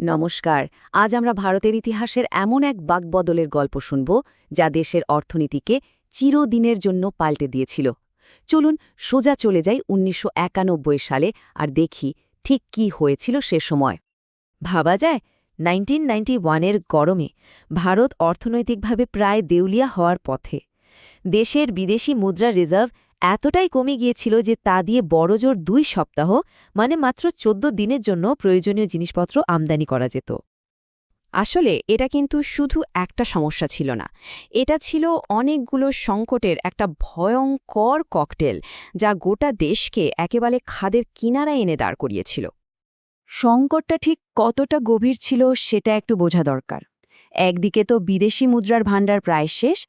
নমস্কার। আজ আমরা ভারতের ইতিহাসের এমন এক বাকবদলের গল্প শুনব যা দেশের অর্থনীতিকে চিরদিনের জন্য পাল্টে দিয়েছিল। চলুন সোজা চলে যাই ১৯৯১ সালে আর দেখি ঠিক কি হয়েছিল সে সময়। ভাবা যায় 1991-এর গরমে ভারত অর্থনৈতিকভাবে প্রায় দেউলিয়া হওয়ার পথে। দেশের বিদেশি মুদ্রা রিজার্ভ এতটাই কমে গিয়েছিল যে তা দিয়ে বড়জোর ২ সপ্তাহ মানে মাত্র ১৪ দিনের জন্য প্রয়োজনীয় জিনিসপত্র আমদানি করা যেত। আসলে এটা কিন্তু শুধু একটা সমস্যা ছিল না, এটা ছিল অনেকগুলো সংকটের একটা ভয়ঙ্কর ককটেল যা গোটা দেশকে একেবারে খাদের কিনারায় এনে দাঁড় করিয়েছিল। সংকটটা ঠিক কতটা গভীর ছিল সেটা একটু বোঝা দরকার। একদিকে তো বিদেশি মুদ্রার ভাণ্ডার প্রায় শেষ,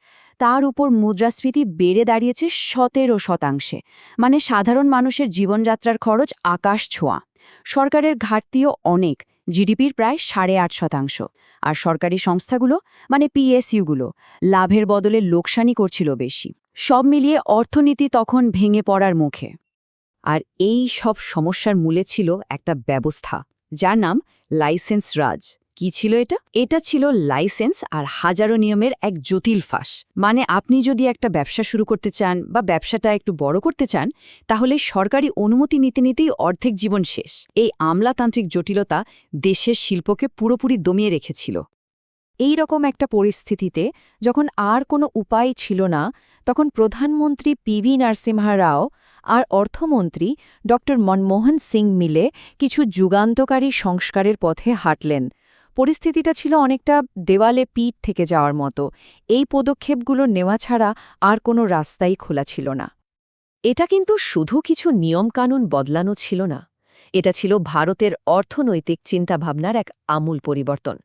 তার উপর মুদ্রাস্ফীতি বেড়ে দাঁড়িয়েছে ১৭%, মানে সাধারণ মানুষের জীবনযাত্রার খরচ আকাশ ছোঁয়া। সরকারের ঘাটতিও অনেক, জিডিপির প্রায় ৮.৫%। আর সরকারি সংস্থাগুলো মানে পিএসইউগুলো লাভের বদলে লোকসানি করছিল বেশি। সব মিলিয়ে অর্থনীতি তখন ভেঙে পড়ার মুখে। আর এই সব সমস্যার মূলে ছিল একটা ব্যবস্থা যার নাম লাইসেন্স রাজ। কি ছিল এটা? এটা ছিল লাইসেন্স আর হাজারো নিয়মের এক জটিল ফাঁস। মানে আপনি যদি একটা ব্যবসা শুরু করতে চান বা ব্যবসাটা একটু বড় করতে চান, তাহলে সরকারি অনুমতি নিতে নিতেই অর্ধেক জীবন শেষ। এই আমলাতান্ত্রিক জটিলতা দেশের শিল্পকে পুরোপুরি দমিয়ে রেখেছিল। এই রকম একটা পরিস্থিতিতে যখন আর কোনো উপায় ছিল না, তখন প্রধানমন্ত্রী পিভি নরসিমহা রাও আর অর্থমন্ত্রী ড মনমোহন সিং মিলে কিছু যুগান্তকারী সংস্কারের পথে হাঁটলেন। পরিস্থিতিটা ছিল অনেকটা দেওয়ালে পিঠ থেকে যাওয়ার মতো। এই পদক্ষেপগুলো নেওয়া ছাড়া আর কোনো রাস্তাই খোলা ছিল না। এটা কিন্তু শুধু কিছু নিয়মকানুন বদলানো ছিল না, এটা ছিল ভারতের অর্থনৈতিক চিন্তাভাবনার এক আমূল পরিবর্তন।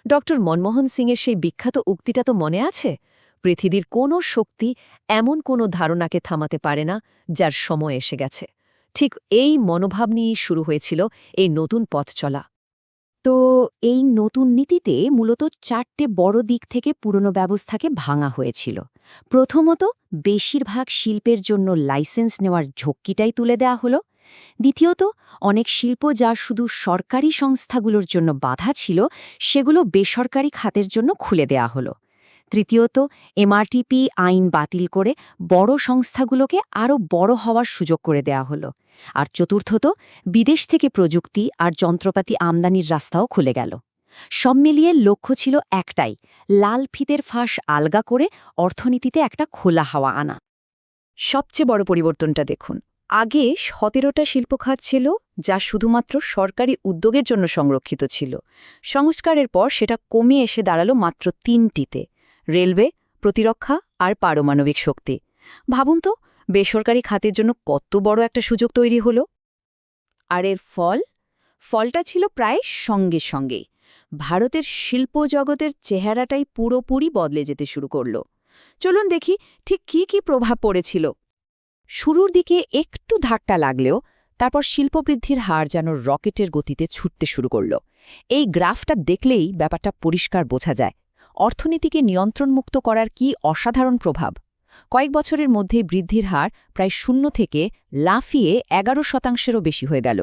ড মনমোহন সিংয়ের সেই বিখ্যাত উক্তিটা তো মনে আছে, পৃথিবীর কোনো শক্তি এমন কোনো ধারণাকে থামাতে পারে না যার সময় এসে গেছে। ঠিক এই মনোভাব নিয়েই শুরু হয়েছিল এই নতুন পথ চলা। তো এই নতুন নীতিতে মূলত ৪টে বড় দিক থেকে পুরনো ব্যবস্থাকে ভাঙা হয়েছিল। প্রথমত, বেশিরভাগ শিল্পের জন্য লাইসেন্স নেওয়ার ঝক্কিটাই তুলে দেয়া হলো। দ্বিতীয়ত, অনেক শিল্প যা শুধু সরকারি সংস্থাগুলোর জন্য বাধা ছিল, সেগুলো বেসরকারি খাতের জন্য খুলে দেয়া হলো। তৃতীয়ত, এমআরটিপি আইন বাতিল করে বড় সংস্থাগুলোকে আরও বড় হওয়ার সুযোগ করে দেয়া হলো। আর চতুর্থত, বিদেশ থেকে প্রযুক্তি আর যন্ত্রপাতি আমদানির রাস্তাও খুলে গেল। সব মিলিয়ে লক্ষ্য ছিল একটাই, লাল ফিতের ফাঁস আলগা করে অর্থনীতিতে একটা খোলা হাওয়া আনা। সবচেয়ে বড় পরিবর্তনটা দেখুন। আগে ১৭টা শিল্পখাত ছিল যা শুধুমাত্র সরকারি উদ্যোগের জন্য সংরক্ষিত ছিল। সংস্কারের পর সেটা কমে এসে দাঁড়ালো মাত্র ৩টিতে: রেলওয়ে, প্রতিরক্ষা আর পারমাণবিক শক্তি। ভাবুন তো, বেসরকারি খাতের জন্য কত বড় একটা সুযোগ তৈরি হলো। আর এর ফলটা ছিল প্রায় সঙ্গে সঙ্গেই ভারতের শিল্প জগতের চেহারাটাই পুরোপুরি বদলে যেতে শুরু করল। চলুন দেখি ঠিক কি প্রভাব পড়েছিল। শুরুর দিকে একটু ধাক্কা লাগলেও তারপর শিল্পবৃদ্ধির হার যেন রকেটের গতিতে ছুটতে শুরু করল। এই গ্রাফটা দেখলেই ব্যাপারটা পরিষ্কার বোঝা যায় অর্থনীতিকে নিয়ন্ত্রণমুক্ত করার কি অসাধারণ প্রভাব। কয়েক বছরের মধ্যেই বৃদ্ধির হার প্রায় ০ থেকে লাফিয়ে ১১%-এরও বেশি হয়ে গেল।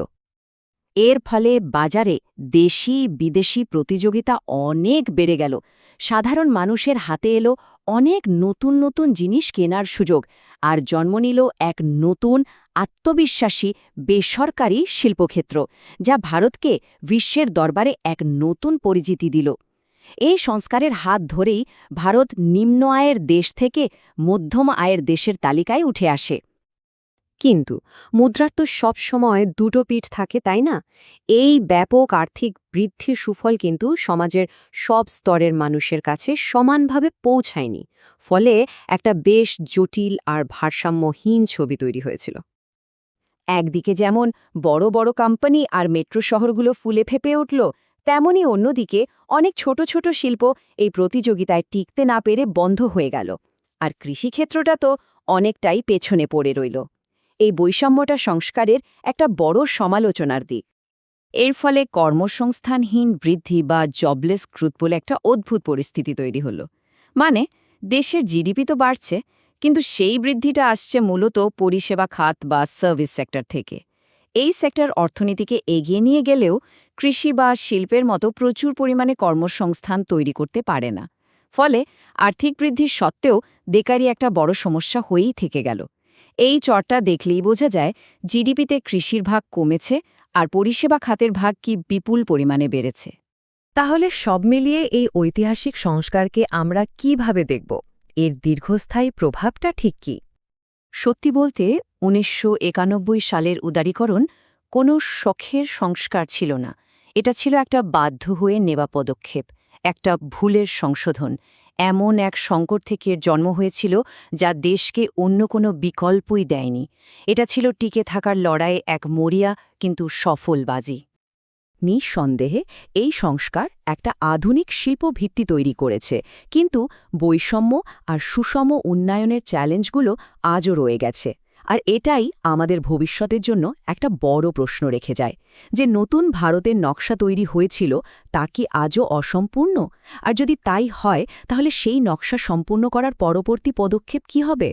এর ফলে বাজারে দেশি বিদেশি প্রতিযোগিতা অনেক বেড়ে গেল। সাধারণ মানুষের হাতে এলো অনেক নতুন নতুন জিনিস কেনার সুযোগ, আর জন্ম নিল এক নতুন আত্মবিশ্বাসী বেসরকারি শিল্পক্ষেত্র যা ভারতকে বিশ্বের দরবারে এক নতুন পরিচিতি দিল। এই সংস্কারের হাত ধরেই ভারত নিম্ন আয়ের দেশ থেকে মধ্যম আয়ের দেশের তালিকায় উঠে আসে। কিন্তু মুদ্রার তো সবসময় দুটো পিঠ থাকে, তাই না? এই ব্যাপক আর্থিক বৃদ্ধির সুফল কিন্তু সমাজের সব স্তরের মানুষের কাছে সমানভাবে পৌঁছায়নি। ফলে একটা বেশ জটিল আর ভারসাম্যহীন ছবি তৈরি হয়েছিল। একদিকে যেমন বড় বড় কোম্পানি আর মেট্রো শহরগুলো ফুলে ফেঁপে উঠল, তেমনি অন্যদিকে অনেক ছোট ছোট শিল্প এই প্রতিযোগিতায় টিকতে না পেরে বন্ধ হয়ে গেল। আর কৃষিক্ষেত্রটা তো অনেকটাই পেছনে পড়ে রইল। এই বৈষম্যটা সংস্কারের একটা বড় সমালোচনার দিক। এর ফলে কর্মসংস্থানহীন বৃদ্ধি বা জবলেস গ্রোথ বলে একটা অদ্ভুত পরিস্থিতি তৈরি হলো। মানে দেশের জিডিপি তো বাড়ছে, কিন্তু সেই বৃদ্ধিটা আসছে মূলত পরিষেবা খাত বা সার্ভিস সেক্টর থেকে। এই সেক্টর অর্থনীতিকে এগিয়ে নিয়ে গেলেও কৃষি বা শিল্পের মতো প্রচুর পরিমাণে কর্মসংস্থান তৈরি করতে পারে না। ফলে আর্থিক বৃদ্ধির সত্ত্বেও বেকারি একটা বড় সমস্যা হয়েই থেকে গেল। এই চরটা দেখলেই বোঝা যায় জিডিপিতে কৃষির ভাগ কমেছে আর পরিষেবা খাতের ভাগ কি বিপুল পরিমাণে বেড়েছে। তাহলে সব মিলিয়ে এই ঐতিহাসিক সংস্কারকে আমরা কিভাবে দেখব? এর দীর্ঘস্থায়ী প্রভাবটা ঠিক কি? সত্যি বলতে ১৯৯১ সালের উদারীকরণ কোনো শখের সংস্কার ছিল না। এটা ছিল একটা বাধ্য হয়ে নেওয়া পদক্ষেপ, একটা ভুলের সংশোধন। এমন এক সংকট থেকে এর জন্ম হয়েছিল যা দেশকে অন্য কোনো বিকল্পই দেয়নি। এটা ছিল টিকে থাকার লড়াইয়ে এক মরিয়া কিন্তু সফল বাজি। নিঃসন্দেহে এই সংস্কার একটা আধুনিক শিল্পভিত্তি তৈরি করেছে, কিন্তু বৈষম্য আর সুষম উন্নয়নের চ্যালেঞ্জগুলো আজও রয়ে গেছে। আর এটাই আমাদের ভবিষ্যতের জন্য একটা বড় প্রশ্ন রেখে যায়, যে নতুন ভারতের নকশা তৈরি হয়েছিল তা কি আজও অসম্পূর্ণ? আর যদি তাই হয়, তাহলে সেই নকশা সম্পূর্ণ করার পরবর্তী পদক্ষেপ কি হবে?